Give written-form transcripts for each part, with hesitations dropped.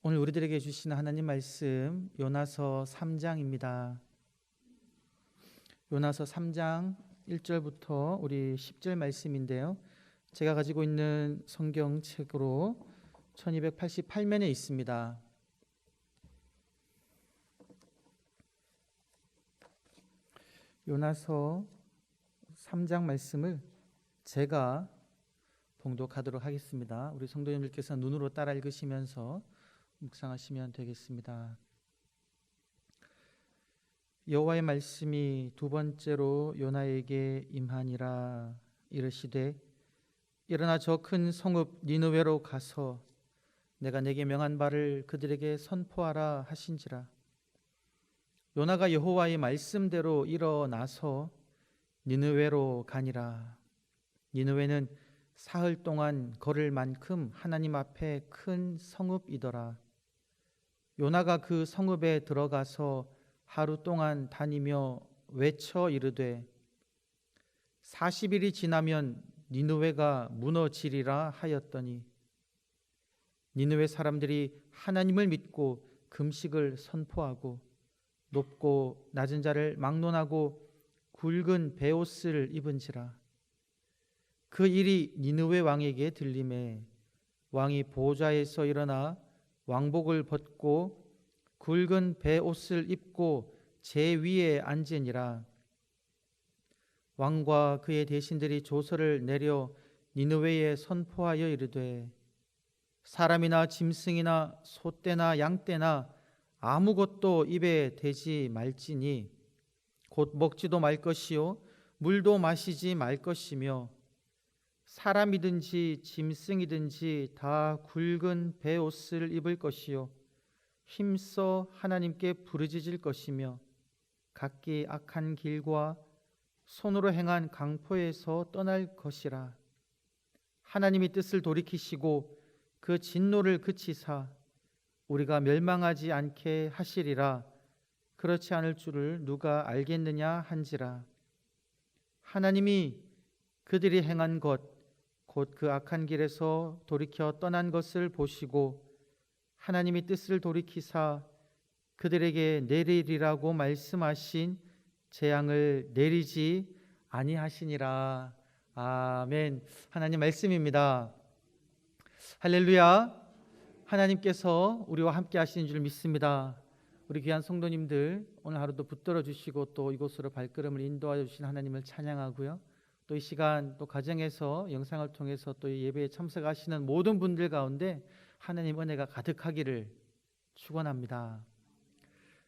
오늘 우리들에게 주시는 하나님 말씀 요나서 3장입니다. 요나서 3장 1절부터 우리 10절 말씀인데요. 제가 가지고 있는 성경책으로 1288면에 있습니다. 요나서 3장 말씀을 제가 봉독하도록 하겠습니다. 우리 성도님들께서 눈으로 따라 읽으시면서 묵상하시면 되겠습니다. 여호와의 말씀이 두 번째로 요나에게 임하니라. 이르시되 일어나 저 큰 성읍 니느웨로 가서 내가 내게 명한 바를 그들에게 선포하라 하신지라. 요나가 여호와의 말씀대로 일어나서 니느웨로 가니라. 니느웨는 사흘 동안 걸을 만큼 하나님 앞에 큰 성읍이더라. 요나가 그 성읍에 들어가서 하루 동안 다니며 외쳐 이르되 40일이 지나면 니느웨가 무너지리라 하였더니 니느웨 사람들이 하나님을 믿고 금식을 선포하고 높고 낮은 자를 막론하고 굵은 베옷을 입은지라. 그 일이 니느웨 왕에게 들림에 왕이 보좌에서 일어나 왕복을 벗고 굵은 베옷을 입고 제 위에 앉으니라. 왕과 그의 대신들이 조서를 내려 니느웨에 선포하여 이르되 사람이나 짐승이나 소떼나 양떼나 아무것도 입에 대지 말지니 곧 먹지도 말 것이요 물도 마시지 말 것이며 사람이든지 짐승이든지 다 굵은 베옷을 입을 것이요 힘써 하나님께 부르짖을 것이며 각기 악한 길과 손으로 행한 강포에서 떠날 것이라. 하나님이 뜻을 돌이키시고 그 진노를 그치사 우리가 멸망하지 않게 하시리라. 그렇지 않을 줄을 누가 알겠느냐 한지라. 하나님이 그들이 행한 것 곧 그 악한 길에서 돌이켜 떠난 것을 보시고 하나님이 뜻을 돌이키사 그들에게 내리리라고 말씀하신 재앙을 내리지 아니하시니라. 아멘. 하나님 말씀입니다. 할렐루야. 하나님께서 우리와 함께 하시는 줄 믿습니다. 우리 귀한 성도님들 오늘 하루도 붙들어 주시고 또 이곳으로 발걸음을 인도하여 주신 하나님을 찬양하고요. 또 이 시간 또 가정에서 영상을 통해서 또 이 예배에 참석하시는 모든 분들 가운데 하나님 은혜가 가득하기를 축원합니다.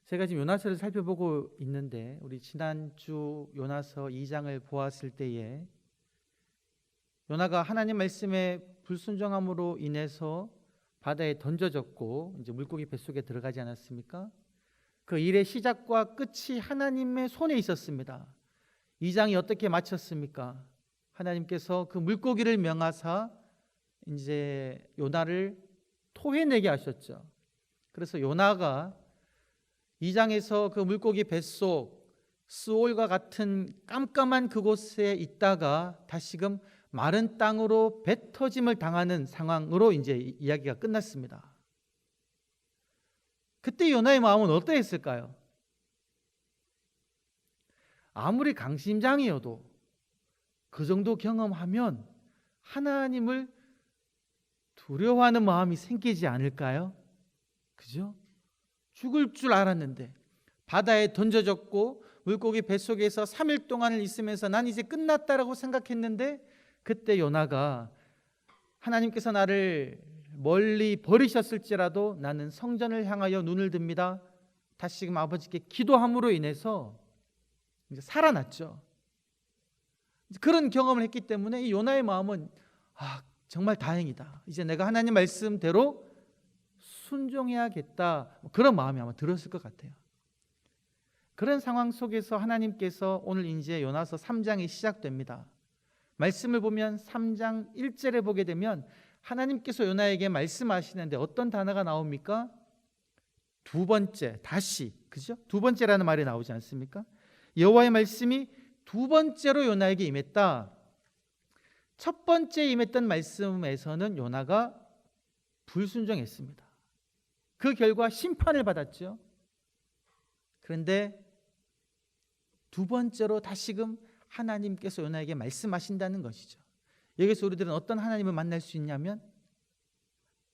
제가 지금 요나서를 살펴보고 있는데 우리 지난주 요나서 2장을 보았을 때에 요나가 하나님 말씀에 불순종함으로 인해서 바다에 던져졌고 이제 물고기 뱃속에 들어가지 않았습니까? 그 일의 시작과 끝이 하나님의 손에 있었습니다. 2장이 어떻게 마쳤습니까? 하나님께서 그 물고기를 명하사 이제 요나를 토해내게 하셨죠. 그래서 요나가 2장에서 그 물고기 뱃속 스올과 같은 깜깜한 그곳에 있다가 다시금 마른 땅으로 배 터짐을 당하는 상황으로 이제 이야기가 끝났습니다. 그때 요나의 마음은 어떠했을까요? 아무리 강심장이어도 그 정도 경험하면 하나님을 두려워하는 마음이 생기지 않을까요? 그죠? 죽을 줄 알았는데 바다에 던져졌고 물고기 뱃속에서 3일 동안을 있으면서 난 이제 끝났다라고 생각했는데 그때 요나가 하나님께서 나를 멀리 버리셨을지라도 나는 성전을 향하여 눈을 듭니다. 다시금 아버지께 기도함으로 인해서 이제 살아났죠. 그런 경험을 했기 때문에 이 요나의 마음은 정말 다행이다. 이제 내가 하나님 말씀대로 순종해야겠다. 그런 마음이 아마 들었을 것 같아요. 그런 상황 속에서 하나님께서 오늘 이제 요나서 3장이 시작됩니다. 말씀을 보면 3장 1절에 보게 되면 하나님께서 요나에게 말씀하시는데 어떤 단어가 나옵니까? 두 번째, 다시, 그죠? 두 번째라는 말이 나오지 않습니까? 여호와의 말씀이 두 번째로 요나에게 임했다. 첫 번째 임했던 말씀에서는 요나가 불순종했습니다. 그 결과 심판을 받았죠. 그런데 두 번째로 다시금 하나님께서 요나에게 말씀하신다는 것이죠. 여기서 우리들은 어떤 하나님을 만날 수 있냐면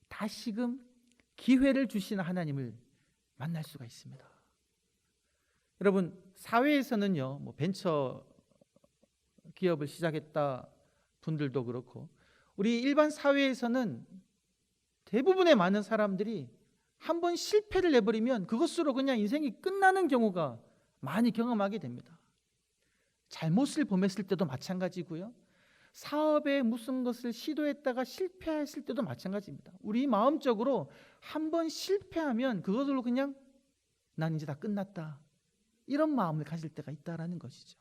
다시금 기회를 주시는 하나님을 만날 수가 있습니다. 여러분, 사회에서는요, 벤처 기업을 시작했다 분들도 그렇고, 우리 일반 사회에서는 대부분의 많은 사람들이 한번 실패를 내버리면 그것으로 그냥 인생이 끝나는 경우가 많이 경험하게 됩니다. 잘못을 범했을 때도 마찬가지고요, 사업에 무슨 것을 시도했다가 실패했을 때도 마찬가지입니다. 우리 마음적으로 한번 실패하면 그것으로 그냥 난 이제 다 끝났다, 이런 마음을 가질 때가 있다라는 것이죠.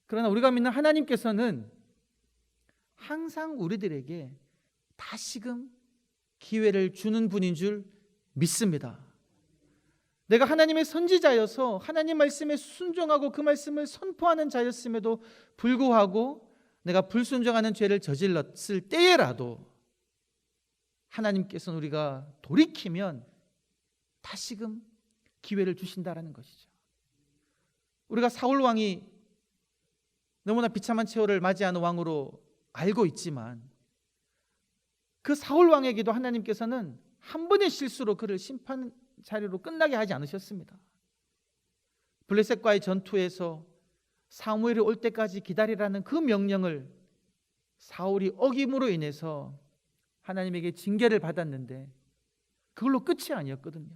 그러나 우리가 믿는 하나님께서는 항상 우리들에게 다시금 기회를 주는 분인 줄 믿습니다. 내가 하나님의 선지자여서 하나님 말씀에 순종하고 그 말씀을 선포하는 자였음에도 불구하고 내가 불순종하는 죄를 저질렀을 때에라도 하나님께서는 우리가 돌이키면 다시금 기회를 주신다라는 것이죠. 우리가 사울 왕이 너무나 비참한 최후를 맞이하는 왕으로 알고 있지만 그 사울 왕에게도 하나님께서는 한 번의 실수로 그를 심판 자리로 끝나게 하지 않으셨습니다. 블레셋과의 전투에서 사무엘이 올 때까지 기다리라는 그 명령을 사울이 어김으로 인해서 하나님에게 징계를 받았는데 그걸로 끝이 아니었거든요.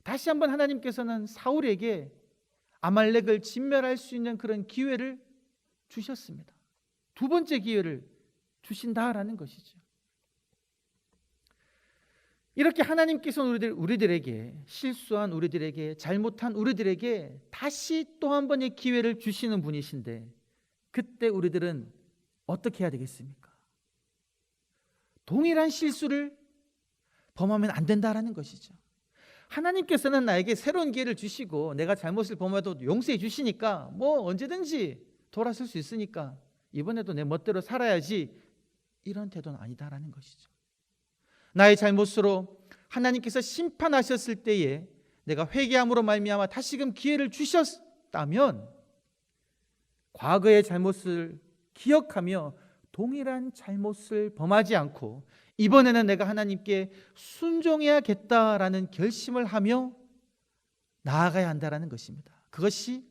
다시 한번 하나님께서는 사울에게 아말렉을 진멸할 수 있는 그런 기회를 주셨습니다. 두 번째 기회를 주신다라는 것이죠. 이렇게 하나님께서는 우리들에게, 실수한 우리들에게, 잘못한 우리들에게 다시 또 한 번의 기회를 주시는 분이신데, 그때 우리들은 어떻게 해야 되겠습니까? 동일한 실수를 범하면 안 된다라는 것이죠. 하나님께서는 나에게 새로운 기회를 주시고 내가 잘못을 범해도 용서해 주시니까 언제든지 돌아설 수 있으니까 이번에도 내 멋대로 살아야지, 이런 태도는 아니다라는 것이죠. 나의 잘못으로 하나님께서 심판하셨을 때에 내가 회개함으로 말미암아 다시금 기회를 주셨다면 과거의 잘못을 기억하며 동일한 잘못을 범하지 않고 이번에는 내가 하나님께 순종해야겠다라는 결심을 하며 나아가야 한다라는 것입니다. 그것이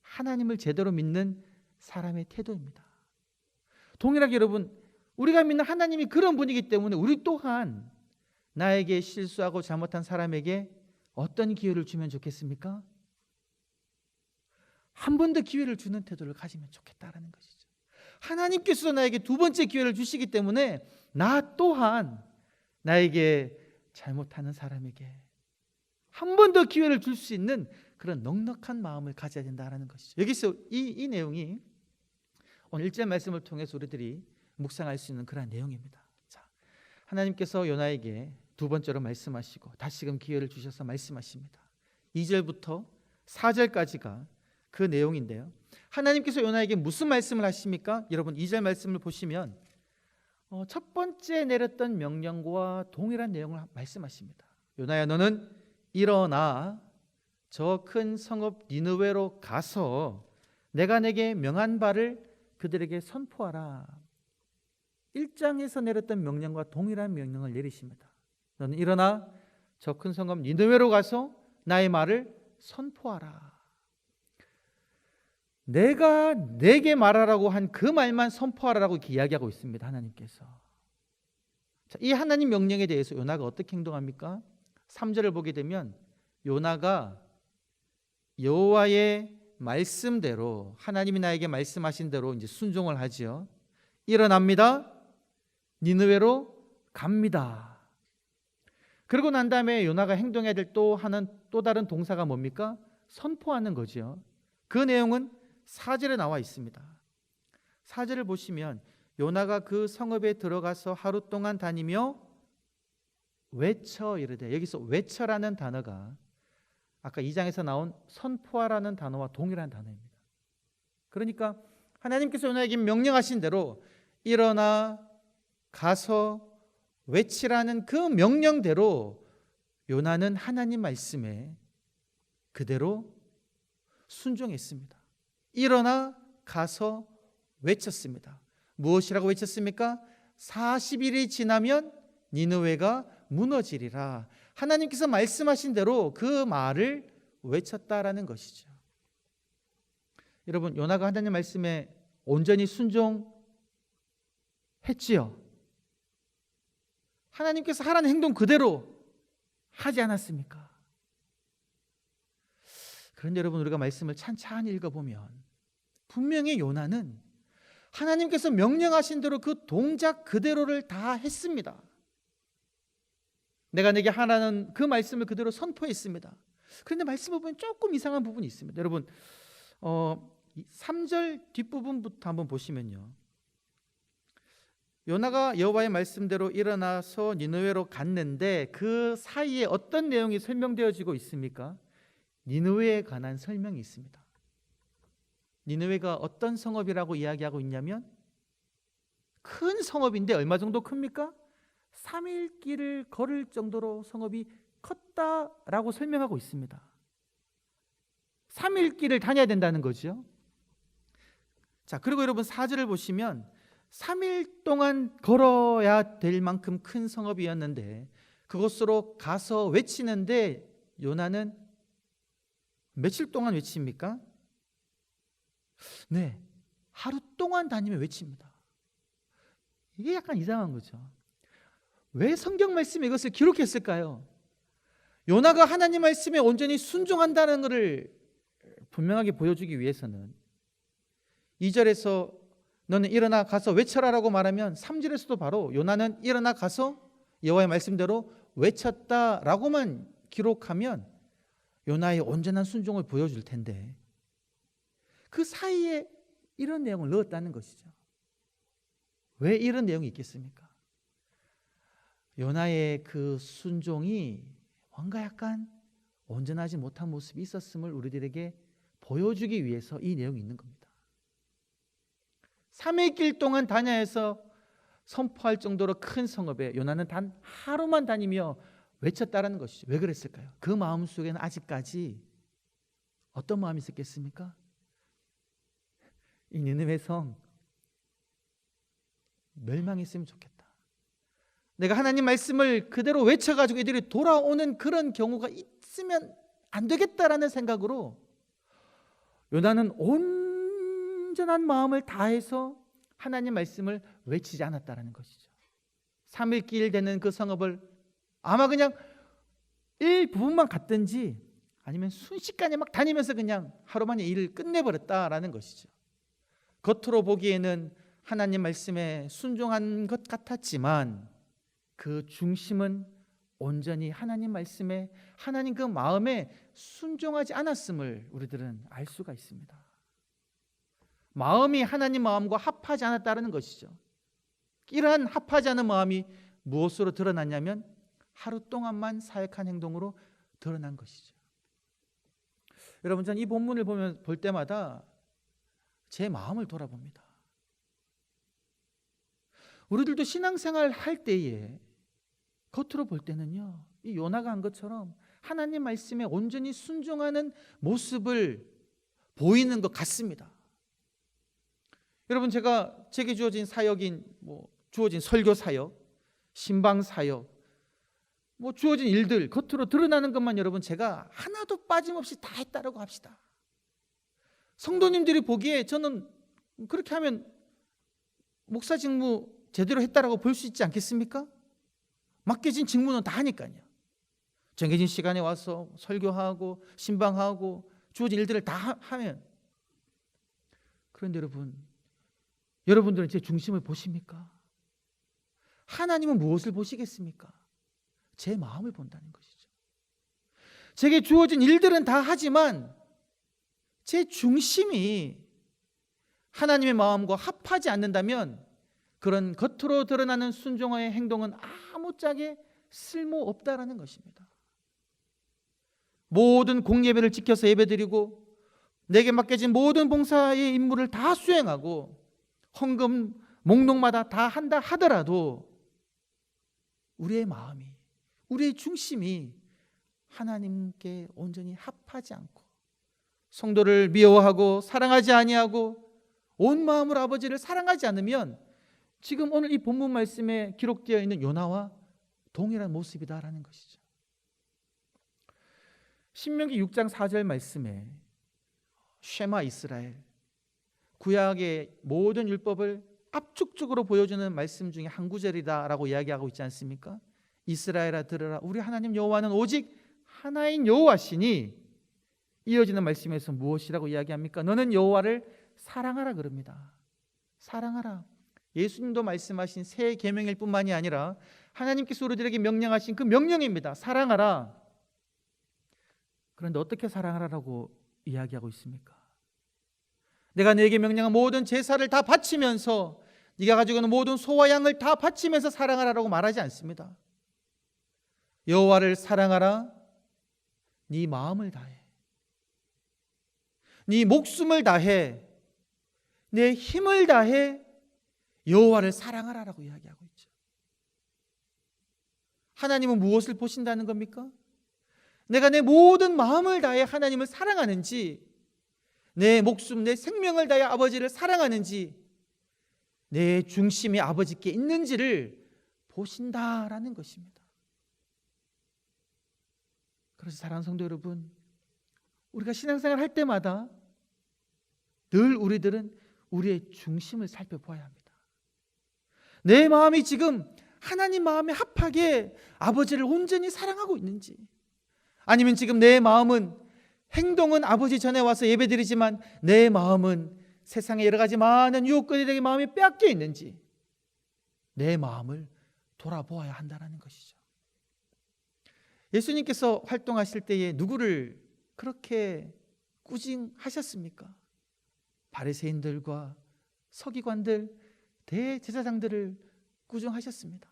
하나님을 제대로 믿는 사람의 태도입니다. 동일하게 여러분, 우리가 믿는 하나님이 그런 분이기 때문에 우리 또한 나에게 실수하고 잘못한 사람에게 어떤 기회를 주면 좋겠습니까? 한 번 더 기회를 주는 태도를 가지면 좋겠다라는 것이죠. 하나님께서 나에게 두 번째 기회를 주시기 때문에 나 또한 나에게 잘못하는 사람에게 한 번 더 기회를 줄 수 있는 그런 넉넉한 마음을 가져야 된다는 것이죠. 여기서 이 내용이 오늘 1절 말씀을 통해서 우리들이 묵상할 수 있는 그런 내용입니다. 자, 하나님께서 요나에게 두 번째로 말씀하시고 다시금 기회를 주셔서 말씀하십니다. 2절부터 4절까지가 그 내용인데요, 하나님께서 요나에게 무슨 말씀을 하십니까? 여러분 2절 말씀을 보시면 첫 번째 내렸던 명령과 동일한 내용을 말씀하십니다. 요나야, 너는 일어나 저 큰 성읍 니느웨로 가서 내가 내게 명한 바를 그들에게 선포하라. 1장에서 내렸던 명령과 동일한 명령을 내리십니다. 너는 일어나 저 큰 성읍 니느웨로 가서 나의 말을 선포하라. 내가 내게 말하라고 한 그 말만 선포하라고 이야기하고 있습니다. 하나님께서. 자, 이 하나님 명령에 대해서 요나가 어떻게 행동합니까? 3절을 보게 되면 요나가 여호와의 말씀대로, 하나님이 나에게 말씀하신 대로 이제 순종을 하지요. 일어납니다. 니느웨로 갑니다. 그러고 난 다음에 요나가 행동해야 될 또 다른 동사가 뭡니까? 선포하는 거죠. 그 내용은 4절에 나와 있습니다. 4절을 보시면 요나가 그 성읍에 들어가서 하루 동안 다니며 외쳐 이르되, 여기서 외쳐라는 단어가 아까 2장에서 나온 선포하라는 단어와 동일한 단어입니다. 그러니까 하나님께서 요나에게 명령하신 대로 일어나 가서 외치라는 그 명령대로 요나는 하나님 말씀에 그대로 순종했습니다. 일어나 가서 외쳤습니다. 무엇이라고 외쳤습니까? 40일이 지나면 니느웨가 무너지리라. 하나님께서 말씀하신 대로 그 말을 외쳤다라는 것이죠. 여러분, 요나가 하나님 말씀에 온전히 순종했지요. 하나님께서 하라는 행동 그대로 하지 않았습니까? 그런데 여러분, 우리가 말씀을 찬찬히 읽어보면 분명히 요나는 하나님께서 명령하신 대로 그 동작 그대로를 다 했습니다. 내가 내게 하라는 그 말씀을 그대로 선포했습니다. 그런데 말씀을 보면 조금 이상한 부분이 있습니다. 여러분, 3절 뒷부분부터 한번 보시면요, 요나가 여호와의 말씀대로 일어나서 니느웨로 갔는데 그 사이에 어떤 내용이 설명되어지고 있습니까? 니느웨에 관한 설명이 있습니다. 니느웨가 어떤 성읍이라고 이야기하고 있냐면 큰 성읍인데 얼마 정도 큽니까? 3일 길을 걸을 정도로 성읍이 컸다라고 설명하고 있습니다. 3일 길을 다녀야 된다는 거죠. 자, 그리고 여러분 4절을 보시면 3일 동안 걸어야 될 만큼 큰 성읍이었는데 그곳으로 가서 외치는데 요나는 며칠 동안 외칩니까? 네, 하루 동안 다니며 외칩니다. 이게 약간 이상한 거죠. 왜 성경 말씀에 이것을 기록했을까요? 요나가 하나님 말씀에 온전히 순종한다는 것을 분명하게 보여주기 위해서는 2절에서 너는 일어나 가서 외쳐라라고 말하면 3절에서도 바로 요나는 일어나 가서 여호와의 말씀대로 외쳤다라고만 기록하면 요나의 온전한 순종을 보여줄 텐데 그 사이에 이런 내용을 넣었다는 것이죠. 왜 이런 내용이 있겠습니까? 요나의 그 순종이 뭔가 약간 온전하지 못한 모습이 있었음을 우리들에게 보여주기 위해서 이 내용이 있는 겁니다. 3일 길 동안 다녀서 선포할 정도로 큰 성읍에 요나는 단 하루만 다니며 외쳤다라는 것이죠. 왜 그랬을까요? 그 마음속에는 아직까지 어떤 마음이 있었겠습니까? 이 니느웨 성 멸망했으면 좋겠다. 내가 하나님 말씀을 그대로 외쳐가지고 이들이 돌아오는 그런 경우가 있으면 안 되겠다라는 생각으로 요나는 온전한 마음을 다해서 하나님 말씀을 외치지 않았다라는 것이죠. 3일 길 되는 그 성읍을 아마 그냥 일부분만 갔든지 아니면 순식간에 막 다니면서 그냥 하루 만에 일을 끝내버렸다라는 것이죠. 겉으로 보기에는 하나님 말씀에 순종한 것 같았지만 그 중심은 온전히 하나님 말씀에 하나님 그 마음에 순종하지 않았음을 우리들은 알 수가 있습니다. 마음이 하나님 마음과 합하지 않았다는 것이죠. 이러한 합하지 않은 마음이 무엇으로 드러났냐면 하루 동안만 사역한 행동으로 드러난 것이죠. 여러분, 저는 이 본문을 볼 때마다 제 마음을 돌아봅니다. 우리들도 신앙생활 할 때에 겉으로 볼 때는요, 이 요나가 한 것처럼 하나님 말씀에 온전히 순종하는 모습을 보이는 것 같습니다. 여러분, 제게 주어진 사역인 주어진 설교 사역, 신방 사역, 주어진 일들 겉으로 드러나는 것만 여러분 제가 하나도 빠짐없이 다 했다라고 합시다. 성도님들이 보기에 저는 그렇게 하면 목사 직무 제대로 했다라고 볼 수 있지 않겠습니까? 맡겨진 직무는 다 하니까요. 정해진 시간에 와서 설교하고 신방하고 주어진 일들을 다 하면. 그런데 여러분들은 제 중심을 보십니까? 하나님은 무엇을 보시겠습니까? 제 마음을 본다는 것이죠. 제게 주어진 일들은 다 하지만 제 중심이 하나님의 마음과 합하지 않는다면 그런 겉으로 드러나는 순종의 행동은 아무짝에 쓸모없다라는 것입니다. 모든 공예배를 지켜서 예배드리고 내게 맡겨진 모든 봉사의 임무를 다 수행하고 헌금 목록마다 다 한다 하더라도 우리의 마음이, 우리의 중심이 하나님께 온전히 합하지 않고 성도를 미워하고 사랑하지 아니하고 온 마음으로 아버지를 사랑하지 않으면 지금 오늘 이 본문 말씀에 기록되어 있는 요나와 동일한 모습이다라는 것이죠. 신명기 6장 4절 말씀에 쉐마 이스라엘, 구약의 모든 율법을 압축적으로 보여주는 말씀 중에 한 구절이다라고 이야기하고 있지 않습니까? 이스라엘아 들으라, 우리 하나님 여호와는 오직 하나인 여호와시니, 이어지는 말씀에서 무엇이라고 이야기합니까? 너는 여호와를 사랑하라 그럽니다. 사랑하라. 예수님도 말씀하신 새 계명일 뿐만이 아니라 하나님께서 우리들에게 명령하신 그 명령입니다. 사랑하라. 그런데 어떻게 사랑하라라고 이야기하고 있습니까? 내가 너에게 명령한 모든 제사를 다 바치면서, 네가 가지고 있는 모든 소와 양을 다 바치면서 사랑하라라고 말하지 않습니다. 여호와를 사랑하라. 네 마음을 다해, 네 목숨을 다해, 내 힘을 다해 여호와를 사랑하라라고 이야기하고 있죠. 하나님은 무엇을 보신다는 겁니까? 내가 내 모든 마음을 다해 하나님을 사랑하는지, 내 목숨, 내 생명을 다해 아버지를 사랑하는지, 내 중심이 아버지께 있는지를 보신다라는 것입니다. 그래서 사랑하는 성도 여러분, 우리가 신앙생활 할 때마다 늘 우리들은 우리의 중심을 살펴보아야 합니다. 내 마음이 지금 하나님 마음에 합하게 아버지를 온전히 사랑하고 있는지, 아니면 지금 내 마음은, 행동은 아버지 전에 와서 예배드리지만 내 마음은 세상의 여러 가지 많은 유혹거리들에게 마음이 빼앗겨 있는지, 내 마음을 돌아보아야 한다는 것이죠. 예수님께서 활동하실 때에 누구를 그렇게 꾸징하셨습니까? 바리새인들과 서기관들, 대제사장들을 꾸중하셨습니다.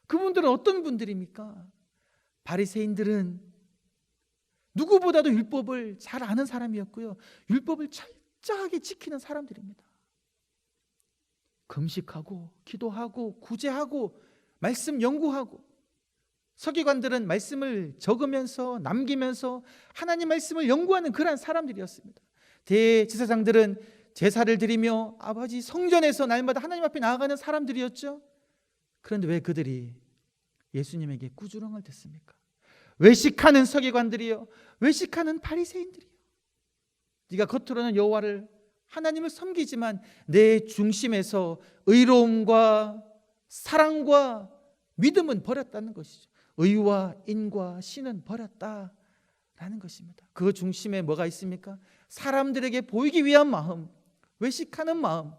그분들은 어떤 분들입니까? 바리새인들은 누구보다도 율법을 잘 아는 사람이었고요, 율법을 철저하게 지키는 사람들입니다. 금식하고 기도하고 구제하고 말씀 연구하고, 서기관들은 말씀을 적으면서 남기면서 하나님 말씀을 연구하는 그러한 사람들이었습니다. 대제사장들은 제사를 드리며 아버지 성전에서 날마다 하나님 앞에 나아가는 사람들이었죠. 그런데 왜 그들이 예수님에게 꾸주렁을 댔습니까? 외식하는 서기관들이요, 외식하는 바리새인들이요. 네가 겉으로는 여호와를, 하나님을 섬기지만 내 중심에서 의로움과 사랑과 믿음은 버렸다는 것이죠. 의와 인과 신은 버렸다라는 것입니다. 그 중심에 뭐가 있습니까? 사람들에게 보이기 위한 마음, 외식하는 마음,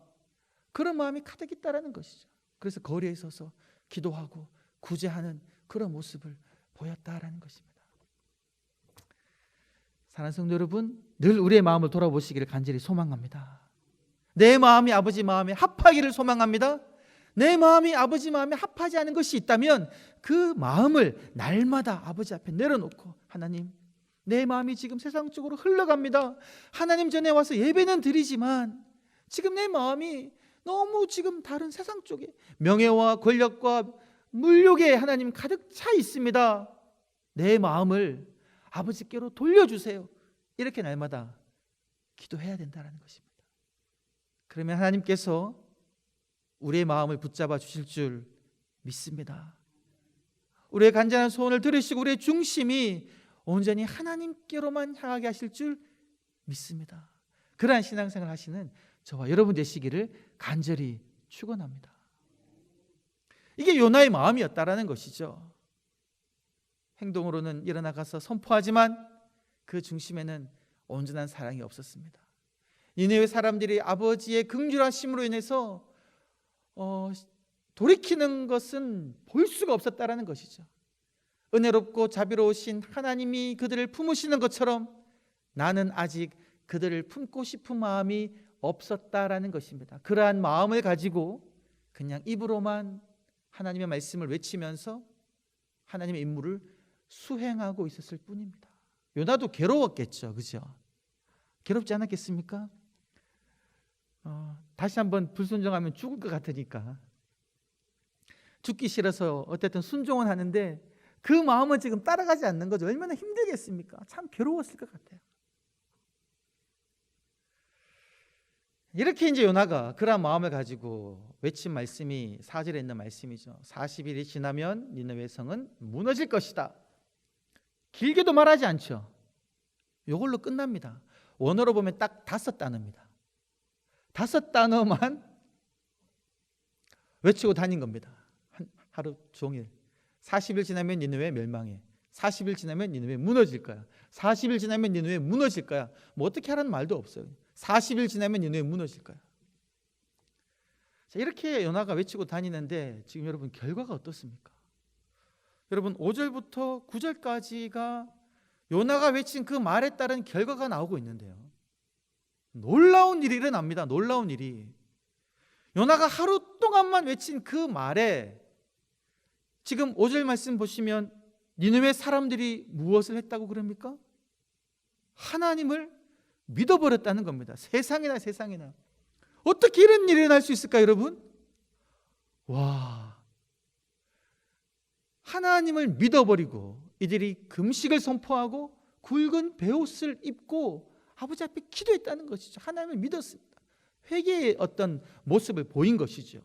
그런 마음이 가득 있다라는 것이죠. 그래서 거리에 서서 기도하고 구제하는 그런 모습을 보였다라는 것입니다. 사랑하는 성도 여러분, 늘 우리의 마음을 돌아보시기를 간절히 소망합니다. 내 마음이 아버지 마음에 합하기를 소망합니다. 내 마음이 아버지 마음에 합하지 않은 것이 있다면 그 마음을 날마다 아버지 앞에 내려놓고, 하나님, 내 마음이 지금 세상 쪽으로 흘러갑니다. 하나님 전에 와서 예배는 드리지만 지금 내 마음이 너무 지금 다른 세상 쪽에 명예와 권력과 물욕에 하나님 가득 차 있습니다. 내 마음을 아버지께로 돌려주세요. 이렇게 날마다 기도해야 된다는 것입니다. 그러면 하나님께서 우리의 마음을 붙잡아 주실 줄 믿습니다. 우리의 간절한 소원을 들으시고 우리의 중심이 온전히 하나님께로만 향하게 하실 줄 믿습니다. 그러한 신앙생활 하시는 저와 여러분 되시기를 간절히 축원합니다. 이게 요나의 마음이었다라는 것이죠. 행동으로는 일어나가서 선포하지만 그 중심에는 온전한 사랑이 없었습니다. 니네의 사람들이 아버지의 긍휼하심으로 인해서 돌이키는 것은 볼 수가 없었다라는 것이죠. 은혜롭고 자비로우신 하나님이 그들을 품으시는 것처럼 나는 아직 그들을 품고 싶은 마음이 없었다라는 것입니다. 그러한 마음을 가지고 그냥 입으로만 하나님의 말씀을 외치면서 하나님의 임무를 수행하고 있었을 뿐입니다. 요나도 괴로웠겠죠, 그죠? 괴롭지 않았겠습니까? 다시 한번 불순종하면 죽을 것 같으니까 죽기 싫어서 어쨌든 순종은 하는데, 그 마음은 지금 따라가지 않는 거죠. 얼마나 힘들겠습니까? 참 괴로웠을 것 같아요. 이렇게 이제 요나가 그런 마음을 가지고 외친 말씀이 4절에 있는 말씀이죠. 40일이 지나면 니느웨 성은 무너질 것이다. 길게도 말하지 않죠. 이걸로 끝납니다. 원어로 보면 딱 5단어입니다. 5단어만 외치고 다닌 겁니다. 하루 종일. 40일 지나면 니느웨 멸망해. 40일 지나면 니느웨 무너질 거야. 40일 지나면 니느웨 무너질 거야. 뭐 어떻게 하라는 말도 없어요. 40일 지나면 니느웨 무너질 거야. 자, 이렇게 요나가 외치고 다니는데 지금 여러분 결과가 어떻습니까? 여러분 5절부터 9절까지가 요나가 외친 그 말에 따른 결과가 나오고 있는데요. 놀라운 일이 일어납니다. 놀라운 일이. 요나가 하루 동안만 외친 그 말에 지금 5절 말씀 보시면 니느웨 사람들이 무엇을 했다고 그럽니까? 하나님을 믿어버렸다는 겁니다. 세상에나 세상에나. 어떻게 이런 일이 일어날 수 있을까요, 여러분? 와, 하나님을 믿어버리고 이들이 금식을 선포하고 굵은 베옷을 입고 아버지 앞에 기도했다는 것이죠. 하나님을 믿었습니다. 회개의 어떤 모습을 보인 것이죠.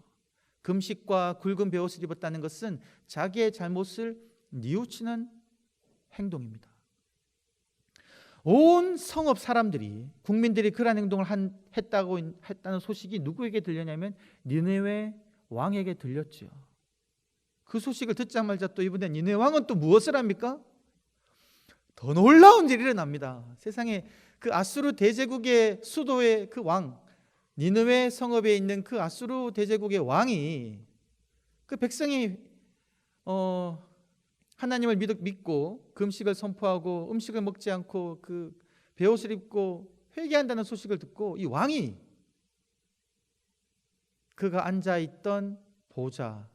금식과 굵은 베옷을 입었다는 것은 자기의 잘못을 뉘우치는 행동입니다. 온 성읍 사람들이, 국민들이 그러한 행동을 했다는 소식이 누구에게 들렸냐면 니느웨 왕에게 들렸죠. 그 소식을 듣자마자 또 이번에 니느웨 왕은 또 무엇을 합니까? 더 놀라운 일이 일어납니다. 세상에 그 아수르 대제국의 수도의 그 왕, 니느웨 성읍에 있는 그 아수르 대제국의 왕이 그 백성이 하나님을 믿고 금식을 선포하고 음식을 먹지 않고 그 베옷을 입고 회개한다는 소식을 듣고 이 왕이 그가 앉아있던 보좌,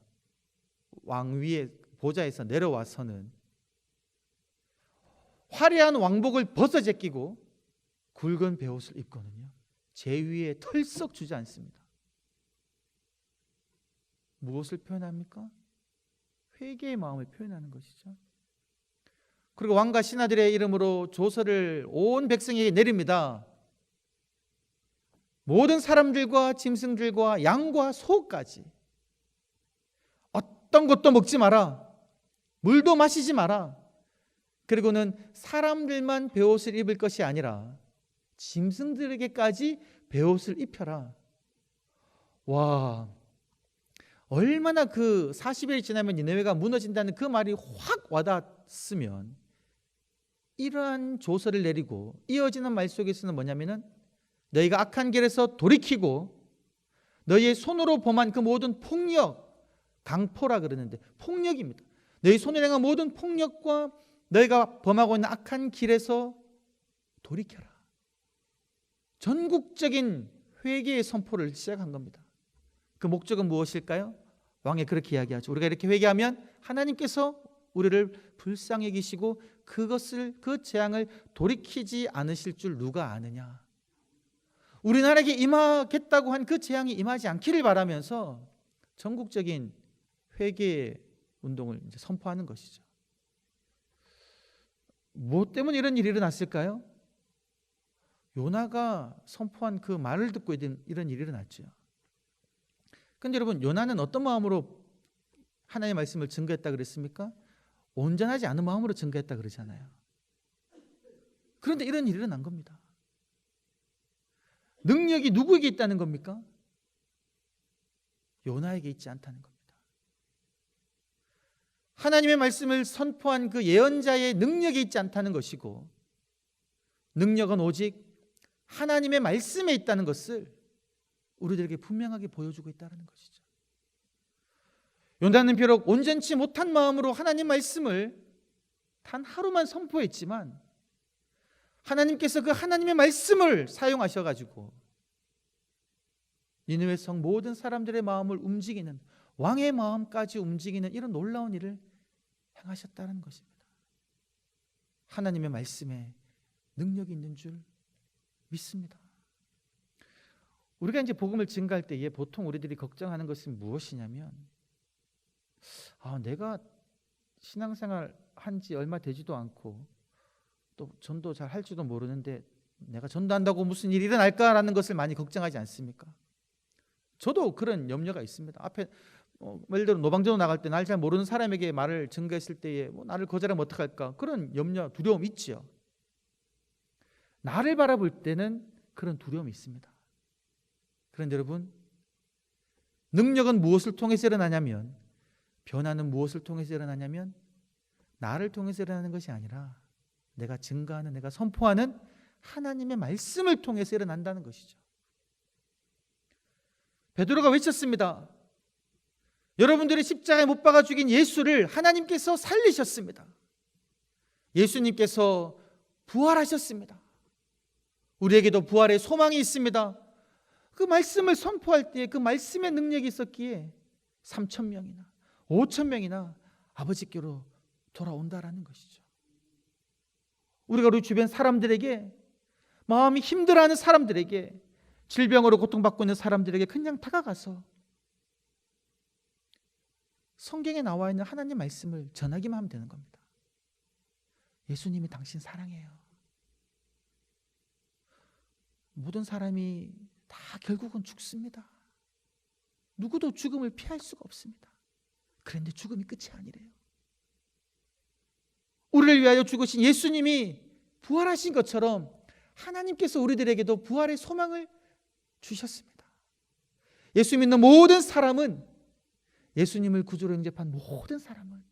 왕 위에 보좌에서 내려와서는 화려한 왕복을 벗어 제끼고 굵은 베옷을 입고는요 제 위에 털썩 주지 않습니다. 무엇을 표현합니까? 회개의 마음을 표현하는 것이죠. 그리고 왕과 신하들의 이름으로 조서를 온 백성에게 내립니다. 모든 사람들과 짐승들과 양과 소까지 어떤 것도 먹지 마라. 물도 마시지 마라. 그리고는 사람들만 베옷을 입을 것이 아니라 짐승들에게까지 베옷을 입혀라. 와, 얼마나 그 40일이 지나면 니느웨가 무너진다는 그 말이 확 와닿았으면 이러한 조서를 내리고 이어지는 말 속에서는 뭐냐면은 너희가 악한 길에서 돌이키고 너희의 손으로 범한 그 모든 폭력, 강포라 그러는데 폭력입니다. 너희 손에 행한 모든 폭력과 너희가 범하고 있는 악한 길에서 돌이켜라. 전국적인 회개의 선포를 시작한 겁니다. 그 목적은 무엇일까요? 왕이 그렇게 이야기하죠. 우리가 이렇게 회개하면 하나님께서 우리를 불쌍히 여기시고 그 재앙을 돌이키지 않으실 줄 누가 아느냐. 우리나라에게 임하겠다고 한 그 재앙이 임하지 않기를 바라면서 전국적인 회개 운동을 이제 선포하는 것이죠. 무엇 때문에 이런 일이 일어났을까요? 요나가 선포한 그 말을 듣고 이런 일이 일어났죠. 그런데 여러분, 요나는 어떤 마음으로 하나님의 말씀을 증거했다 그랬습니까? 온전하지 않은 마음으로 증거했다 그러잖아요. 그런데 이런 일이 일어난 겁니다. 능력이 누구에게 있다는 겁니까? 요나에게 있지 않다는 겁니다. 하나님의 말씀을 선포한 그 예언자의 능력이 있지 않다는 것이고, 능력은 오직 하나님의 말씀에 있다는 것을 우리들에게 분명하게 보여주고 있다는 것이죠. 요나는 비록 온전치 못한 마음으로 하나님 말씀을 단 하루만 선포했지만 하나님께서 그 하나님의 말씀을 사용하셔가지고 니느웨 성 모든 사람들의 마음을 움직이는, 왕의 마음까지 움직이는 이런 놀라운 일을 행하셨다는 것입니다. 하나님의 말씀에 능력이 있는 줄 믿습니다. 우리가 이제 복음을 증거할 때에 보통 우리들이 걱정하는 것은 무엇이냐면, 내가 신앙생활 한 지 얼마 되지도 않고 또 전도 잘 할지도 모르는데 내가 전도한다고 무슨 일이 일어날까라는 것을 많이 걱정하지 않습니까? 저도 그런 염려가 있습니다. 앞에 예를 들어 노방전도 나갈 때 날 잘 모르는 사람에게 말을 증거했을 때에 나를 거절하면 어떡할까? 그런 염려, 두려움 있지요. 나를 바라볼 때는 그런 두려움이 있습니다. 그런데 여러분, 능력은 무엇을 통해서 일어나냐면, 변화는 무엇을 통해서 일어나냐면 나를 통해서 일어나는 것이 아니라 내가 증거하는, 내가 선포하는 하나님의 말씀을 통해서 일어난다는 것이죠. 베드로가 외쳤습니다. 여러분들이 십자가에 못 박아 죽인 예수를 하나님께서 살리셨습니다. 예수님께서 부활하셨습니다. 우리에게도 부활의 소망이 있습니다. 그 말씀을 선포할 때 그 말씀의 능력이 있었기에 3,000명이나 5,000명이나 아버지께로 돌아온다라는 것이죠. 우리가 우리 주변 사람들에게, 마음이 힘들어하는 사람들에게, 질병으로 고통받고 있는 사람들에게 그냥 다가가서 성경에 나와 있는 하나님 말씀을 전하기만 하면 되는 겁니다. 예수님이 당신 사랑해요. 모든 사람이 다 결국은 죽습니다. 누구도 죽음을 피할 수가 없습니다. 그런데 죽음이 끝이 아니래요. 우리를 위하여 죽으신 예수님이 부활하신 것처럼 하나님께서 우리들에게도 부활의 소망을 주셨습니다. 예수 믿는 모든 사람은, 예수님을 구주로 영접한 모든 사람은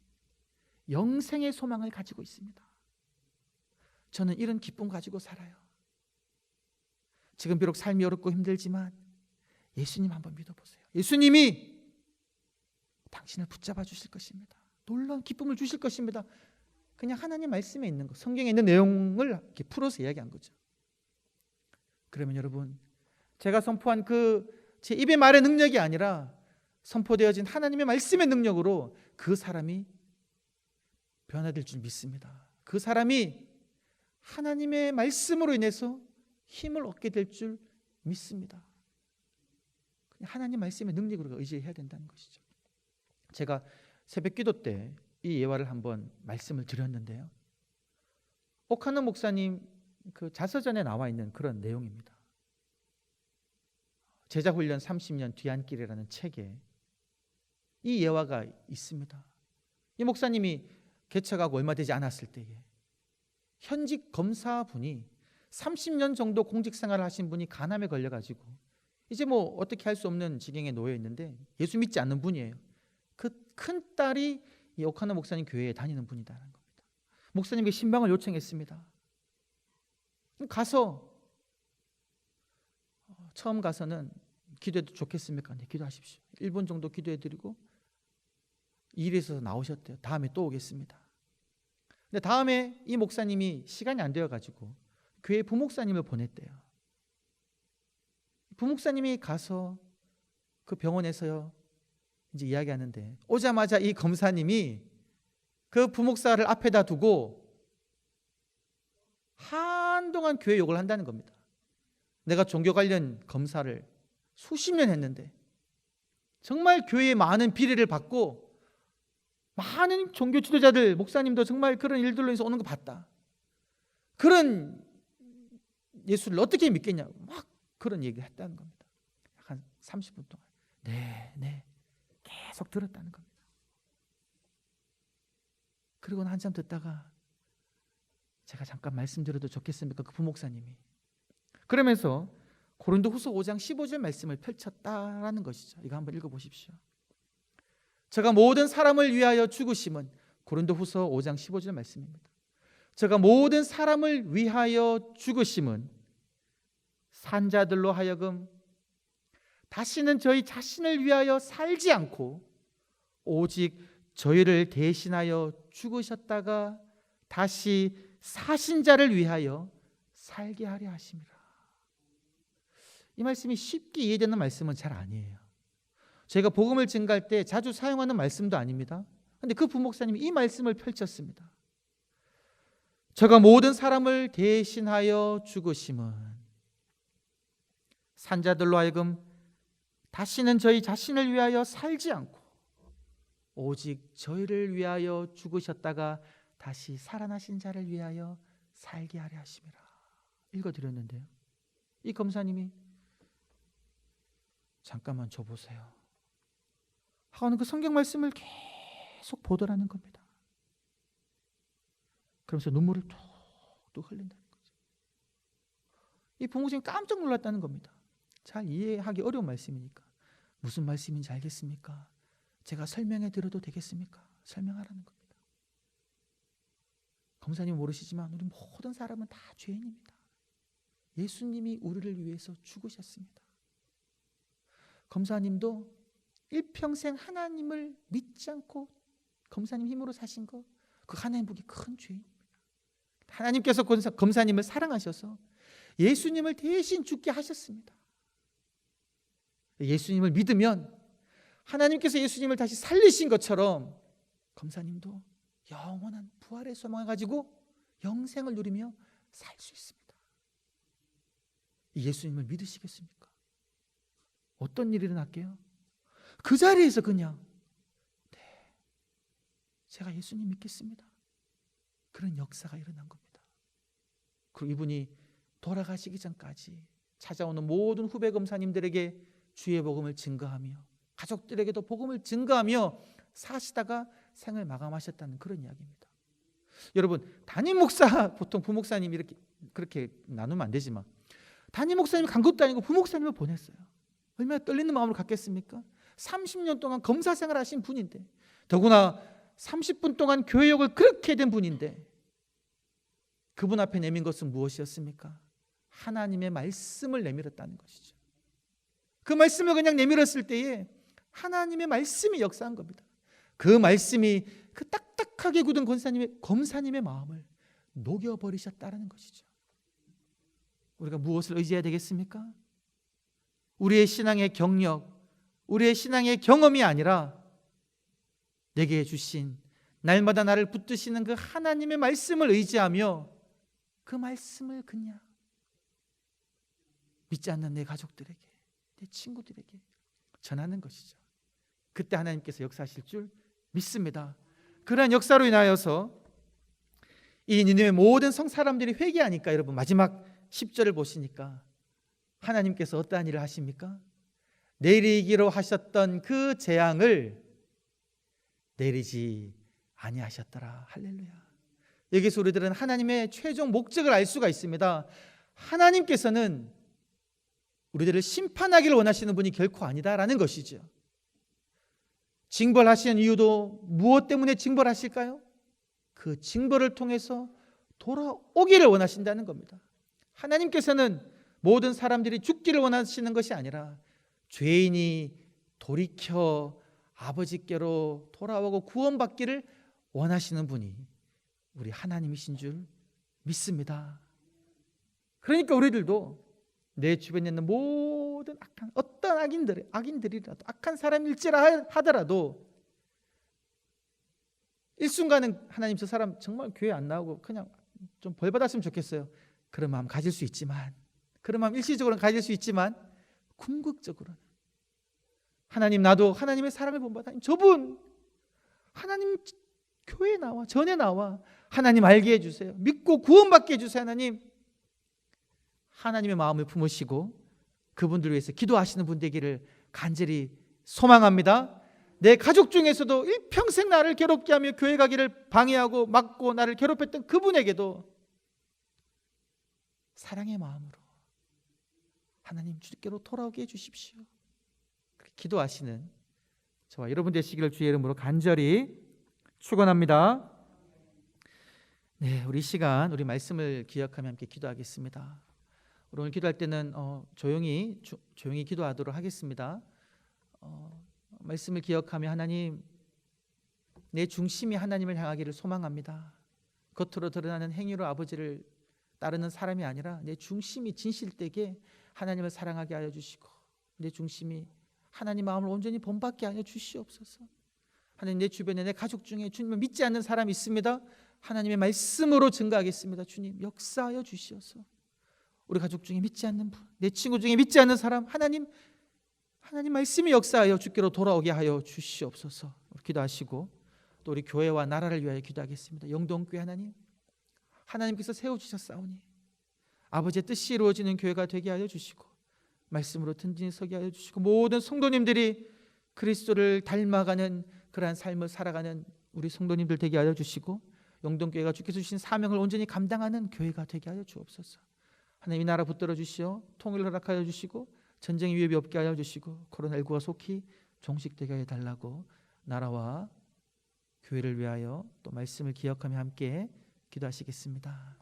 영생의 소망을 가지고 있습니다. 저는 이런 기쁨 가지고 살아요. 지금 비록 삶이 어렵고 힘들지만 예수님 한번 믿어보세요. 예수님이 당신을 붙잡아 주실 것입니다. 놀라운 기쁨을 주실 것입니다. 그냥 하나님 말씀에 있는 것, 성경에 있는 내용을 이렇게 풀어서 이야기한 거죠. 그러면 여러분, 제가 선포한 제 입의 말의 능력이 아니라 선포되어진 하나님의 말씀의 능력으로 그 사람이 변화될 줄 믿습니다. 그 사람이 하나님의 말씀으로 인해서 힘을 얻게 될 줄 믿습니다. 하나님 말씀의 능력으로 의지해야 된다는 것이죠. 제가 새벽 기도 때 이 예화를 한번 말씀을 드렸는데요. 오카노 목사님 그 자서전에 나와 있는 그런 내용입니다. 제자훈련 30년 뒤안길이라는 책에 이 예화가 있습니다. 이 목사님이 개척하고 얼마 되지 않았을 때에 현직 검사분이 30년 정도 공직생활을 하신 분이 간암에 걸려가지고 이제 어떻게 할 수 없는 지경에 놓여 있는데 예수 믿지 않는 분이에요. 그 큰 딸이 이 오카노 목사님 교회에 다니는 분이다라는 겁니다. 목사님께 신방을 요청했습니다. 가서 처음 가서는 기도해도 좋겠습니까? 네, 기도하십시오. 1분 정도 기도해드리고 일에서 나오셨대요. 다음에 또 오겠습니다. 근데 다음에 이 목사님이 시간이 안 되어가지고 교회 부목사님을 보냈대요. 부목사님이 가서 그 병원에서요 이제 이야기하는데, 오자마자 이 검사님이 그 부목사를 앞에다 두고 한동안 교회 욕을 한다는 겁니다. 내가 종교 관련 검사를 수십 년 했는데 정말 교회에 많은 비리를 받고 많은 종교 지도자들, 목사님도 정말 그런 일들로 인해서 오는 거 봤다. 그런 예수를 어떻게 믿겠냐고 막 그런 얘기를 했다는 겁니다. 한 30분 동안 네 계속 들었다는 겁니다. 그리고는 한참 듣다가 제가 잠깐 말씀드려도 좋겠습니까? 그 부목사님이 그러면서 고린도후서 5장 15절 말씀을 펼쳤다라는 것이죠. 이거 한번 읽어보십시오. 저가 모든 사람을 위하여 죽으심은, 고린도후서 5장 15절 말씀입니다. 저가 모든 사람을 위하여 죽으심은 산자들로 하여금 다시는 저희 자신을 위하여 살지 않고 오직 저희를 대신하여 죽으셨다가 다시 사신 자를 위하여 살게 하려 하심이라. 이 말씀이 쉽게 이해되는 말씀은 잘 아니에요. 저희가 복음을 증거할 때 자주 사용하는 말씀도 아닙니다. 그런데 그 부목사님이 이 말씀을 펼쳤습니다. 저가 모든 사람을 대신하여 죽으심은 산자들로 하여금 다시는 저희 자신을 위하여 살지 않고 오직 저희를 위하여 죽으셨다가 다시 살아나신 자를 위하여 살게 하려 하심이라. 읽어드렸는데요, 이 검사님이 잠깐만 줘보세요 하고는 그 성경 말씀을 계속 보더라는 겁니다. 그러면서 눈물을 툭툭 흘린다는 거죠. 이 부모님이 깜짝 놀랐다는 겁니다. 잘 이해하기 어려운 말씀이니까. 무슨 말씀인지 알겠습니까? 제가 설명해 드려도 되겠습니까? 설명하라는 겁니다. 검사님 모르시지만 우리 모든 사람은 다 죄인입니다. 예수님이 우리를 위해서 죽으셨습니다. 검사님도 일평생 하나님을 믿지 않고 검사님 힘으로 사신 거, 그 하나님 보기 큰 죄인입니다. 하나님께서 검사님을 사랑하셔서 예수님을 대신 죽게 하셨습니다. 예수님을 믿으면 하나님께서 예수님을 다시 살리신 것처럼 검사님도 영원한 부활의 소망을 가지고 영생을 누리며 살 수 있습니다. 예수님을 믿으시겠습니까? 어떤 일이 일어날게요? 그 자리에서 그냥 네, 제가 예수님 믿겠습니다. 그런 역사가 일어난 겁니다. 그리고 이분이 돌아가시기 전까지 찾아오는 모든 후배 검사님들에게 주의 복음을 증거하며 가족들에게도 복음을 증거하며 사시다가 생을 마감하셨다는 그런 이야기입니다. 여러분, 담임 목사, 보통 부목사님 이렇게 그렇게 나누면 안 되지만 담임 목사님이 간 것도 아니고 부목사님을 보냈어요. 얼마나 떨리는 마음으로 갔겠습니까? 30년 동안 검사 생활을 하신 분인데, 더구나 30분 동안 교회역을 그렇게 된 분인데 그분 앞에 내민 것은 무엇이었습니까? 하나님의 말씀을 내밀었다는 것이죠. 그 말씀을 그냥 내밀었을 때에 하나님의 말씀이 역사한 겁니다. 그 말씀이 그 딱딱하게 굳은 검사님의 마음을 녹여버리셨다는 것이죠. 우리가 무엇을 의지해야 되겠습니까? 우리의 신앙의 경력, 우리의 신앙의 경험이 아니라 내게 주신 날마다 나를 붙드시는 그 하나님의 말씀을 의지하며 그 말씀을 그냥 믿지 않는 내 가족들에게, 내 친구들에게 전하는 것이죠. 그때 하나님께서 역사하실 줄 믿습니다. 그러한 역사로 인하여서 이 니느웨 모든 성 사람들이 회개하니까, 여러분 마지막 10절을 보시니까 하나님께서 어떠한 일을 하십니까? 내리기로 하셨던 그 재앙을 내리지 아니하셨더라. 할렐루야. 여기서 우리들은 하나님의 최종 목적을 알 수가 있습니다. 하나님께서는 우리들을 심판하기를 원하시는 분이 결코 아니다라는 것이죠. 징벌하시는 이유도 무엇 때문에 징벌하실까요? 그 징벌을 통해서 돌아오기를 원하신다는 겁니다. 하나님께서는 모든 사람들이 죽기를 원하시는 것이 아니라 죄인이 돌이켜 아버지께로 돌아오고 구원받기를 원하시는 분이 우리 하나님이신 줄 믿습니다. 그러니까 우리들도 내 주변에 있는 모든 악한 어떤 악인들이라도 악한 사람일지라 하더라도 일순간은 하나님 저 사람 정말 교회 안 나오고 그냥 좀 벌 받았으면 좋겠어요. 그런 마음 가질 수 있지만, 그런 마음 일시적으로는 가질 수 있지만 궁극적으로는 하나님, 나도 하나님의 사랑을 본받아 저분 하나님 교회에 나와, 전에 나와 하나님 알게 해주세요. 믿고 구원받게 해주세요. 하나님의 마음을 품으시고 그분들 위해서 기도하시는 분 되기를 간절히 소망합니다. 내 가족 중에서도 일평생 나를 괴롭게 하며 교회 가기를 방해하고 막고 나를 괴롭혔던 그분에게도 사랑의 마음으로 하나님 주께로 돌아오게 해주십시오. 기도하시는 저와 여러분 되시기를 주의 이름으로 간절히 축원합니다. 네, 우리 시간 우리 말씀을 기억하며 함께 기도하겠습니다. 오늘 기도할 때는 조용히 기도하도록 하겠습니다. 말씀을 기억하며 하나님, 내 중심이 하나님을 향하기를 소망합니다. 겉으로 드러나는 행위로 아버지를 따르는 사람이 아니라 내 중심이 진실되게 하나님을 사랑하게 하여 주시고 내 중심이 하나님 마음을 온전히 본받게 하여 주시옵소서. 하나님, 내 주변에 내 가족 중에 주님을 믿지 않는 사람이 있습니다. 하나님의 말씀으로 증거하겠습니다. 주님 역사하여 주시옵소서. 우리 가족 중에 믿지 않는 분, 내 친구 중에 믿지 않는 사람, 하나님 하나님 말씀이 역사하여 주께로 돌아오게 하여 주시옵소서. 기도하시고 또 우리 교회와 나라를 위하여 기도하겠습니다. 영동교회 하나님, 하나님께서 세워주셨사오니 아버지의 뜻이 이루어지는 교회가 되게 하여 주시고 말씀으로 든든히 서게 하여 주시고 모든 성도님들이 그리스도를 닮아가는 그러한 삶을 살아가는 우리 성도님들 되게 하여 주시고 영동교회가 주께서 주신 사명을 온전히 감당하는 교회가 되게 하여 주옵소서. 하나님 이 나라 붙들어 주시어 통일을 허락하여 주시고 전쟁의 위협이 없게 하여 주시고 코로나19가 속히 종식되게 해달라고 나라와 교회를 위하여 또 말씀을 기억하며 함께 기도하시겠습니다.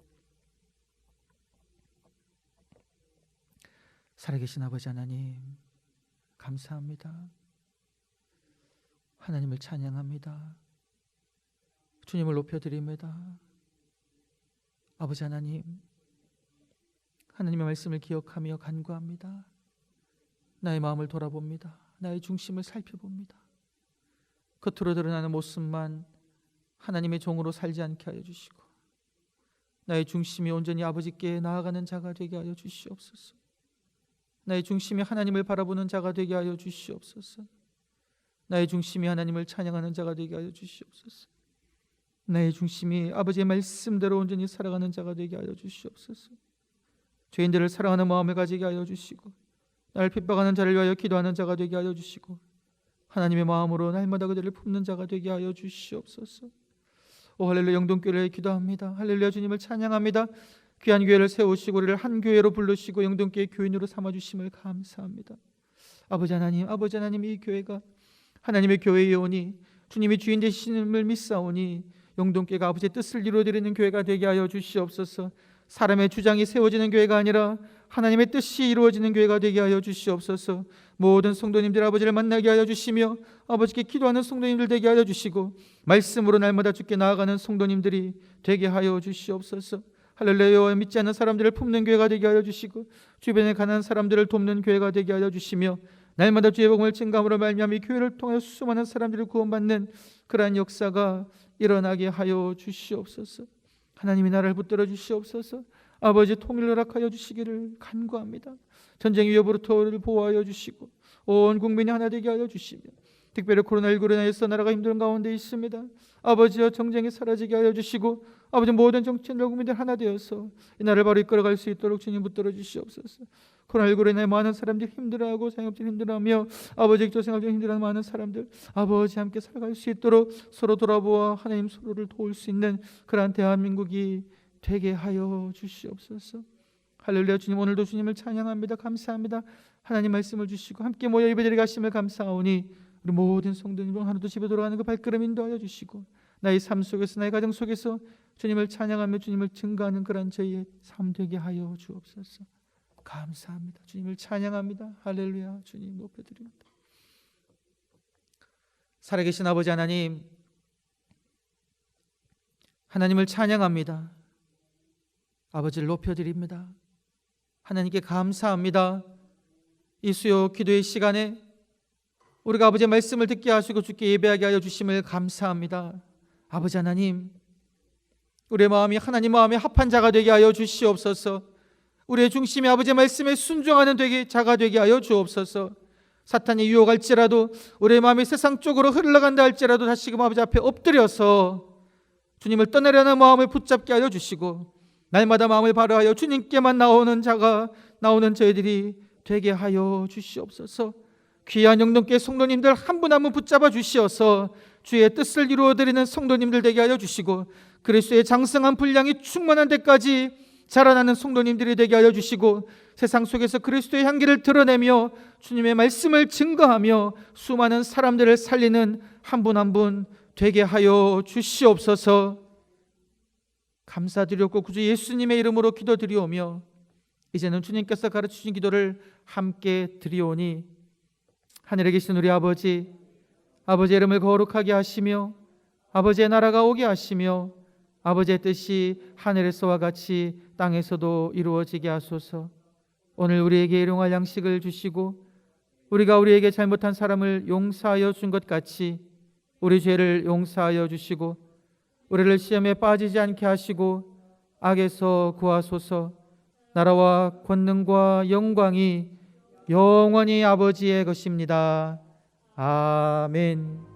살아계신 아버지 하나님, 감사합니다. 하나님을 찬양합니다. 주님을 높여드립니다. 아버지 하나님, 하나님의 말씀을 기억하며 간구합니다. 나의 마음을 돌아봅니다. 나의 중심을 살펴봅니다. 겉으로 드러나는 모습만 하나님의 종으로 살지 않게 하여 주시고 나의 중심이 온전히 아버지께 나아가는 자가 되게 하여 주시옵소서. 나의 중심이 하나님을 바라보는 자가 되게 하여 주시옵소서. 나의 중심이 하나님을 찬양하는 자가 되게 하여 주시옵소서. 나의 중심이 아버지의 말씀대로 온전히 살아가는 자가 되게 하여 주시옵소서. 죄인들을 사랑하는 마음을 가지게 하여 주시고 나를 핍박하는 자를 위하여 기도하는 자가 되게 하여 주시고 하나님의 마음으로 날마다 그들을 품는 자가 되게 하여 주시옵소서. 오 할렐루야. 영동교회를 기도합니다. 할렐루야. 주님을 찬양합니다. 귀한 교회를 세우시고 우리를 한 교회로 부르시고 영동교회 교인으로 삼아주심을 감사합니다. 아버지 하나님, 이 교회가 하나님의 교회이오니 주님이 주인 되시님을 믿사오니 영동교회가 아버지의 뜻을 이루어드리는 교회가 되게 하여 주시옵소서. 사람의 주장이 세워지는 교회가 아니라 하나님의 뜻이 이루어지는 교회가 되게 하여 주시옵소서. 모든 성도님들 아버지를 만나게 하여 주시며 아버지께 기도하는 성도님들 되게 하여 주시고 말씀으로 날마다 주께 나아가는 성도님들이 되게 하여 주시옵소서. 할렐루야. 믿지 않는 사람들을 품는 교회가 되게 하여 주시고 주변에 가난한 사람들을 돕는 교회가 되게 하여 주시며 날마다 주의 복음을 증거함으로 말미암아 이 교회를 통하여 수많은 사람들을 구원받는 그러한 역사가 일어나게 하여 주시옵소서. 하나님이 나라를 붙들어 주시옵소서. 아버지 통일을 허락하여 주시기를 간구합니다. 전쟁 위협으로부터 우리를 보호하여 주시고 온 국민이 하나 되게 하여 주시며 특별히 코로나19로 인해서 나라가 힘든 가운데 있습니다. 아버지여 정쟁이 사라지게 하여 주시고 아버지 모든 정치인들 국민들 하나 되어서 이 나라를 바로 이끌어갈 수 있도록 주님 붙들어 주시옵소서. 코로나19로 인해 많은 사람들이 힘들어하고 자영업자들 힘들어하며 아버지 교생활들 힘들어하는 많은 사람들 아버지 함께 살아갈 수 있도록 서로 돌아보아 하나님 서로를 도울 수 있는 그러한 대한민국이 되게 하여 주시옵소서. 할렐루야. 주님 오늘도 주님을 찬양합니다. 감사합니다. 하나님 말씀을 주시고 함께 모여 예배드리게 하심을 감사하오니 우리 모든 성도님 하루도 집에 돌아가는 그 발걸음 인도하여 주시고 나의 삶 속에서 나의 가정 속에서 주님을 찬양하며 주님을 증거하는 그런 저희의 삶 되게 하여 주옵소서. 감사합니다. 주님을 찬양합니다. 할렐루야. 주님 높여드립니다. 살아계신 아버지 하나님, 하나님을 찬양합니다. 아버지를 높여드립니다. 하나님께 감사합니다. 이 수요 기도의 시간에 우리가 아버지의 말씀을 듣게 하시고 주께 예배하게 하여 주심을 감사합니다. 아버지 하나님, 우리의 마음이 하나님 마음에 합한 자가 되게 하여 주시옵소서. 우리의 중심이 아버지의 말씀에 순종하는 자가 되게 하여 주옵소서. 사탄이 유혹할지라도 우리의 마음이 세상 쪽으로 흘러간다 할지라도 다시금 아버지 앞에 엎드려서 주님을 떠나려는 마음을 붙잡게 하여 주시고 날마다 마음을 바로하여 주님께만 나오는 저희들이 되게 하여 주시옵소서. 귀한 영동교회 성도님들 한 분 한 분 붙잡아 주시어서 주의 뜻을 이루어드리는 성도님들 되게 하여 주시고 그리스도의 장성한 분량이 충만한 데까지 자라나는 성도님들이 되게 하여 주시고 세상 속에서 그리스도의 향기를 드러내며 주님의 말씀을 증거하며 수많은 사람들을 살리는 한 분 한 분 되게 하여 주시옵소서. 감사드렸고 구주 예수님의 이름으로 기도드리오며 이제는 주님께서 가르치신 기도를 함께 드리오니 하늘에 계신 우리 아버지의 이름을 거룩하게 하시며 아버지의 나라가 오게 하시며 아버지의 뜻이 하늘에서와 같이 땅에서도 이루어지게 하소서. 오늘 우리에게 일용할 양식을 주시고 우리가 우리에게 잘못한 사람을 용서하여 준 것 같이 우리 죄를 용서하여 주시고 우리를 시험에 빠지지 않게 하시고 악에서 구하소서. 나라와 권능과 영광이 영원히 아버지의 것입니다. 아멘.